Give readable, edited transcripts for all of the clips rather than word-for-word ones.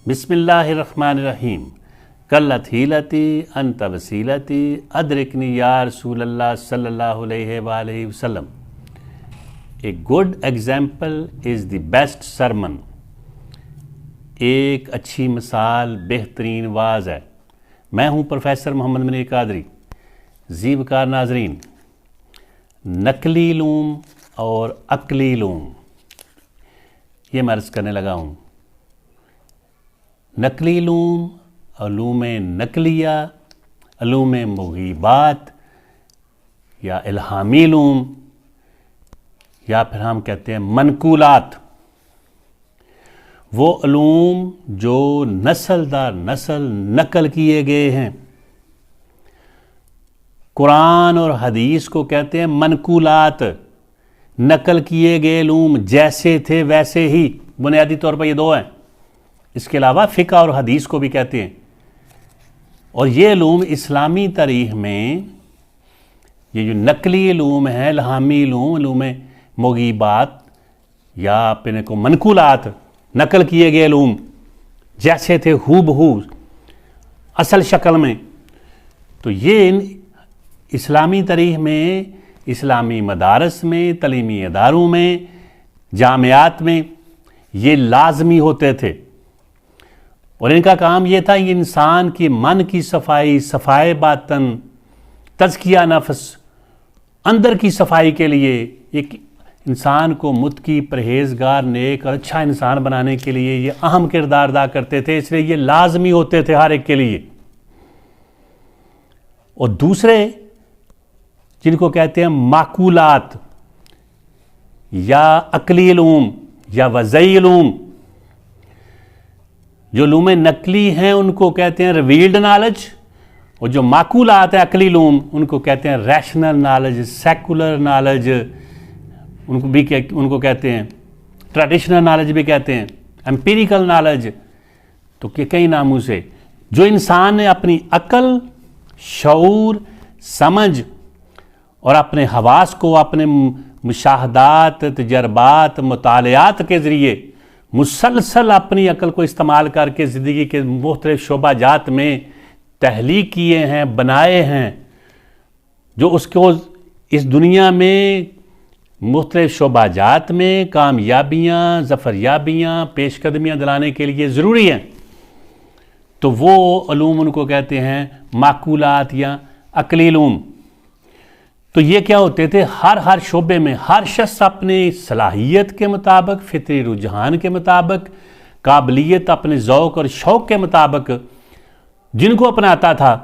بسم اللہ الرحمن الرحیم قلت حیلتی انت وسیلتی ادرکنی یا رسول اللہ صلی اللہ علیہ وآلہ وسلم. A good example is the best sermon. ایک اچھی مثال بہترین واعظ ہے. میں ہوں پروفیسر محمد منیر قادری. زیبکار ناظرین، نقلی علوم اور عقلی علوم یہ میں عرض کرنے لگا ہوں. نقلی علوم، علوم نقلیہ، علوم مغیبات یا الہامی علوم، یا پھر ہم کہتے ہیں منقولات، وہ علوم جو نسل در نسل نقل کیے گئے ہیں. قرآن اور حدیث کو کہتے ہیں منقولات، نقل کیے گئے علوم، جیسے تھے ویسے ہی. بنیادی طور پر یہ دو ہیں. اس کے علاوہ فقہ اور حدیث کو بھی کہتے ہیں. اور یہ علوم اسلامی تاریخ میں یہ جو نقلی علوم ہیں، الہامی علوم، علوم مغیبات یا اپنے کو منقولات، نقل کیے گئے علوم جیسے تھے ہو بہو اصل شکل میں، تو یہ اسلامی تاریخ میں، اسلامی مدارس میں، تعلیمی اداروں میں، جامعات میں یہ لازمی ہوتے تھے. اور ان کا کام یہ تھا، یہ انسان کی من کی صفائی، صفائے باطن، تزکیہ نفس، اندر کی صفائی کے لیے، ایک انسان کو متقی، پرہیزگار، نیک اور اچھا انسان بنانے کے لیے یہ اہم کردار ادا کرتے تھے. اس لیے یہ لازمی ہوتے تھے ہر ایک کے لیے. اور دوسرے جن کو کہتے ہیں معقولات یا عقلی علوم یا وضعی علوم، جو علوم نقلی ہیں ان کو کہتے ہیں ریویلڈ نالج، اور جو معقولات ہیں عقلی علوم ان کو کہتے ہیں ریشنل نالج، سیکولر نالج، ان کو کہتے ہیں ٹریڈیشنل نالج بھی کہتے ہیں، امپیریکل نالج. تو کئی ناموں سے جو انسان نے اپنی عقل، شعور، سمجھ اور اپنے حواس کو اپنے مشاہدات، تجربات، مطالعات کے ذریعے مسلسل اپنی عقل کو استعمال کر کے زندگی کے مختلف شعبہ جات میں تحلیق کیے ہیں، بنائے ہیں، جو اس کو اس دنیا میں مختلف شعبہ جات میں کامیابیاں، ظفریابیاں، پیش قدمیاں دلانے کے لیے ضروری ہیں. تو وہ علوم ان کو کہتے ہیں معقولات یا عقلی علوم. تو یہ کیا ہوتے تھے؟ ہر شعبے میں ہر شخص اپنے صلاحیت کے مطابق، فطری رجحان کے مطابق، قابلیت، اپنے ذوق اور شوق کے مطابق جن کو اپناتا تھا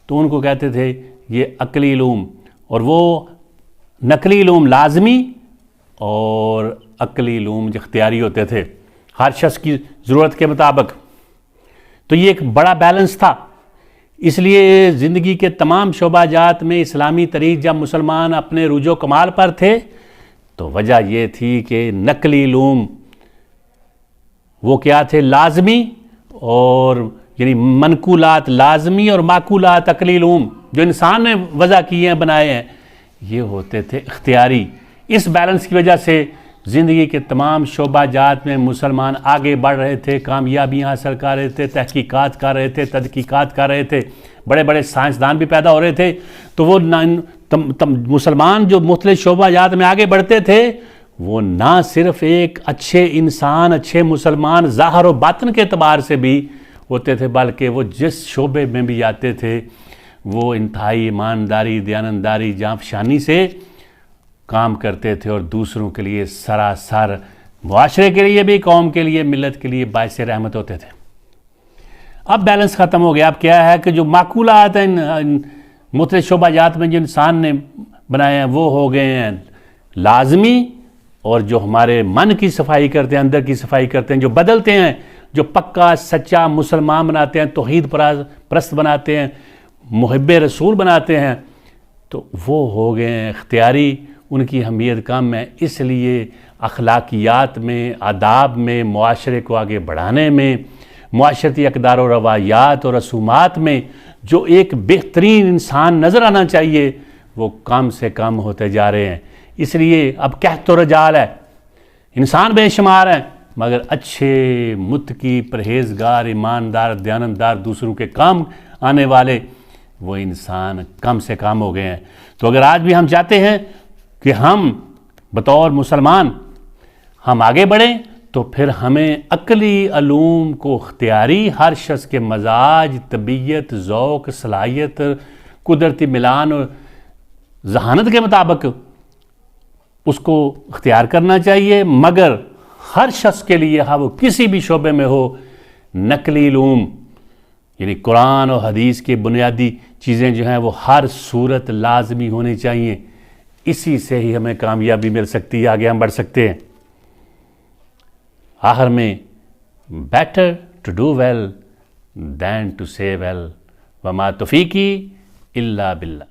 تو ان کو کہتے تھے یہ عقلی علوم. اور وہ نقلی علوم لازمی اور عقلی علوم اختیاری ہوتے تھے ہر شخص کی ضرورت کے مطابق. تو یہ ایک بڑا بیلنس تھا. اس لیے زندگی کے تمام شعبہ جات میں اسلامی تاریخ جب مسلمان اپنے عروج و کمال پر تھے تو وجہ یہ تھی کہ نقلی علوم وہ کیا تھے؟ لازمی، اور یعنی منقولات لازمی اور معقولات عقلی علوم جو انسان نے وضع کیے ہیں، بنائے ہیں، یہ ہوتے تھے اختیاری. اس بیلنس کی وجہ سے زندگی کے تمام شعبہ جات میں مسلمان آگے بڑھ رہے تھے، کامیابیاں حاصل کر رہے تھے، تحقیقات کر رہے تھے، تحقیقات کر رہے تھے، بڑے بڑے سائنسدان بھی پیدا ہو رہے تھے. تو وہ مسلمان جو مختلف شعبہ جات میں آگے بڑھتے تھے وہ نہ صرف ایک اچھے انسان، اچھے مسلمان ظاہر و باطن کے اعتبار سے بھی ہوتے تھے، بلکہ وہ جس شعبے میں بھی آتے تھے وہ انتہائی ایمانداری، دیانتداری، جانفشانی سے کام کرتے تھے، اور دوسروں کے لیے سراسر، معاشرے کے لیے بھی، قوم کے لیے، ملت کے لیے باعث رحمت ہوتے تھے. اب بیلنس ختم ہو گیا. اب کیا ہے کہ جو معقولات ہیں مختلف شعبہ جات میں جو انسان نے بنائے ہیں وہ ہو گئے ہیں لازمی، اور جو ہمارے من کی صفائی کرتے ہیں، اندر کی صفائی کرتے ہیں، جو بدلتے ہیں، جو پکا سچا مسلمان بناتے ہیں، توحید پرست بناتے ہیں، محب رسول بناتے ہیں، تو وہ ہو گئے ہیں اختیاری. ان کی اہمیت کم ہے. اس لیے اخلاقیات میں، آداب میں، معاشرے کو آگے بڑھانے میں، معاشرتی اقدار و روایات اور رسومات میں جو ایک بہترین انسان نظر آنا چاہیے وہ کم سے کم ہوتے جا رہے ہیں. اس لیے اب کہت و رجال ہے، انسان بے شمار ہیں، مگر اچھے متقی پرہیزگار ایماندار دیانتدار دوسروں کے کام آنے والے وہ انسان کم سے کم ہو گئے ہیں. تو اگر آج بھی ہم چاہتے ہیں کہ ہم بطور مسلمان ہم آگے بڑھیں تو پھر ہمیں عقلی علوم کو اختیاری ہر شخص کے مزاج، طبیعت، ذوق، صلاحیت، قدرتی ملان اور ذہانت کے مطابق اس کو اختیار کرنا چاہیے. مگر ہر شخص کے لیے وہ کسی بھی شعبے میں ہو نقلی علوم یعنی قرآن اور حدیث کی بنیادی چیزیں جو ہیں وہ ہر صورت لازمی ہونی چاہیے. اسی سے ہی ہمیں کامیابی مل سکتی ہے، آگے ہم بڑھ سکتے ہیں. آخر میں better to do well than to say well وما توفیقی الا باللہ.